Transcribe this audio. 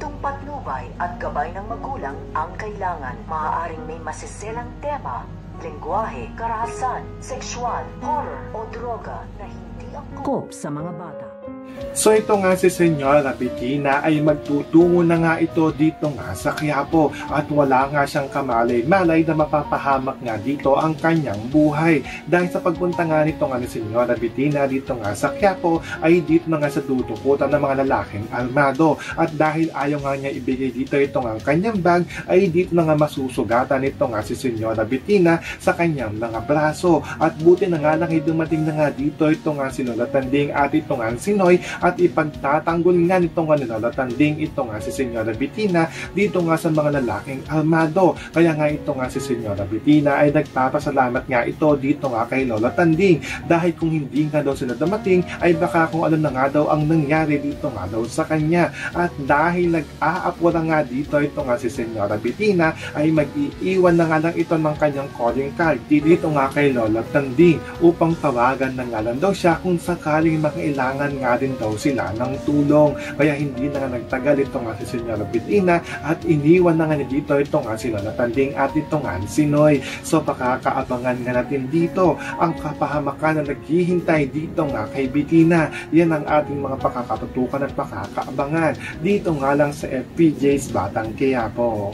Humentong patnubay at gabay ng magulang ang kailangan. Maaaring may masiselang tema, lengguwahe, karahasan, sexual, horror o droga na hindi angkop sa mga bata. So ito nga si Senyora Bettina ay magtutungo na nga ito dito nga sa Quiapo at wala nga siyang kamalay-malay na mapapahamak nga dito ang kanyang buhay. Dahil sa pagpunta nga nito nga ni Senyora Bettina dito nga sa Quiapo ay dito na nga sa tutukutan ng mga lalaking armado. At dahil ayaw nga niya ibigay dito ito nga ang kanyang bag ay dito na nga masusugatan ito nga si Senyora Bettina sa kanyang mga braso. At buti na nga lang dumating na nga dito ito nga si Lola Tanding at ito nga si Noy at ipagtatanggol nga nito nga ni Lola Tanding ito nga si Senyora Bettina dito nga sa mga lalaking armado. Kaya nga ito nga si Senyora Bettina ay nagpapasalamat nga ito dito nga kay Lola Tanding dahil kung hindi nga daw sila dumating ay baka kung ano na nga daw ang nangyari dito nga daw sa kanya. At dahil nag-aapura nga dito ito nga si Senyora Bettina ay mag-iiwan na nga lang ito ng kanyang calling card dito nga kay Lola Tanding upang tawagan na nga lang daw siya kung sakaling makailangan nga din daw sila ng tulong. Kaya hindi na nga nagtagal ito nga si Senyora Bettina at iniwan na nga niya dito ito nga si Lola Tanding at ito nga si Noy. So pakakaabangan nga natin dito ang kapahamakan na naghihintay dito nga kay Bettina. Yan ang ating mga pakakatutukan at pakakaabangan dito nga lang sa FPJ's Batang Quiapo.